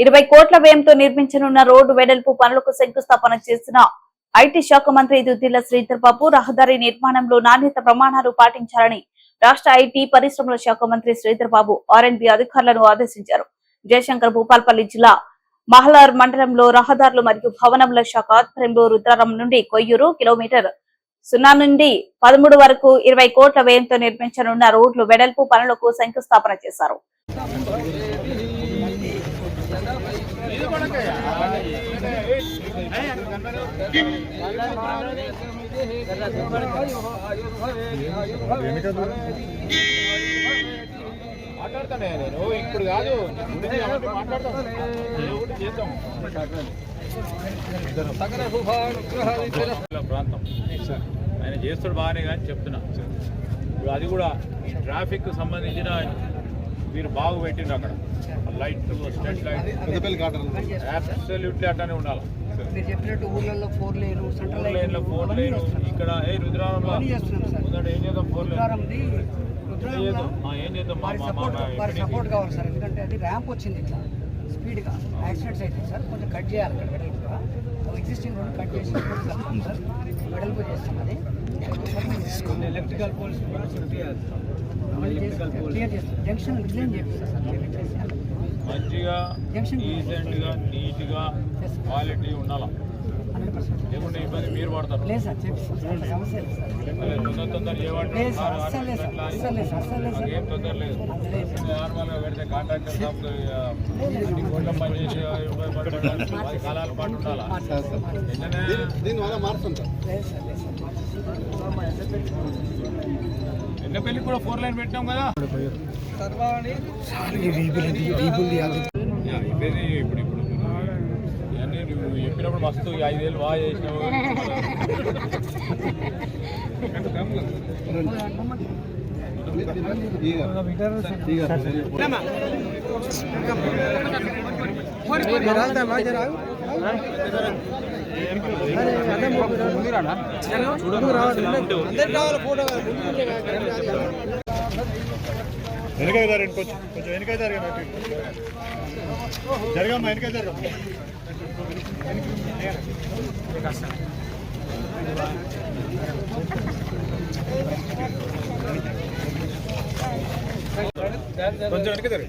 20 కోట్ల వ్యయంతో నిర్మించనున్న రోడ్డు వెడల్పు పనులకు శంకుస్థాపన చేసిన ఐటీ శాఖ మంత్రి దుద్దిళ్ల శ్రీధర్ బాబు రహదారి నిర్మాణంలో నాణ్యత ప్రమాణాలు పాటించాలని రాష్ట్ర ఐటీ పరిశ్రమల శాఖ మంత్రి శ్రీధర్ బాబు ఆర్ఎండ్బి అధికారులను ఆదేశించారు. జయశంకర్ భూపాల్పల్లి జిల్లా మహలార్ మండలంలో రహదారులు మరియు భవనముల శాఖ ఆధ్వర్యంలో రుద్రారం నుండి కొయ్యూరు కిలోమీటర్ 0 నుండి 13 వరకు 20 కోట్ల వ్యయంతో నిర్మించనున్న రోడ్లు వెడల్పు పనులకు శంకుస్థాపన చేశారు. ఇప్పుడు కాదు ప్రాంతం ఆయన చేస్తాడు బాగానే కానీ చెప్తున్నా. ఇప్పుడు అది కూడా ఈ ట్రాఫిక్ సంబంధించిన మీరు బాగు పెట్టిండ్రు అక్కడ లైట్ స్ట్రీట్ లైట్ అబ్సల్యూట్లీ అట్లానే ఉండాలి. మీరు చెప్పినట్టు ఊళ్ళల్లో 4 లేను సెంట్రల్ లైన్లో 4 లేను ఇక్కడ రుద్రారంలో ఏం చేద్దాం 4 లేన్ ఏం చేద్దాం వారి సపోర్ట్ కావాలి సార్. ఎందుకంటే అది ర్యాంప్ వచ్చింది ఇట్లా స్పీడ్గా యాక్సిడెంట్స్ అయితే సార్ కొంచెం కట్ చేయాలి అక్కడ వెడల్పుగా. ఎగ్జిస్టింగ్ రోడ్ కట్ చేసి సార్ వెడల్పు చేస్తాం. అది ఎలక్ట్రికల్ పోల్స్ క్లియర్ చేస్తాం. జంక్షన్ డిజైన్ చేపిస్తాం సార్. మంచిగా డీసెంట్గా నీట్గా క్వాలిటీ ఉండాలా. 100% లేకుంటే ఇబ్బంది మీరు పడతారు. లేదు సార్ సమస్య తొందర ఏం తొందర లేదు. నార్మల్గా పెడితే కాంట్రాక్టర్ షాప్ అన్ని కోట్ల పని చేసి ఉపయోగపడుతుంది. కాలాల పాటు ఉండాలా. ఎన్నపల్లి కూడా 4 లైన్ పెట్టినాం కదా. ఇప్పుడు ఇవన్నీ నువ్వు చెప్పినప్పుడు మస్తు 5 ఏళ్ళు బాగా చేసినావు. వెనకాయ జరగండి, కొంచెం వెనకాయ జరగండి. జరగమ్మా వెనకాయ జరగ. కొంచెం వెనక జరగ.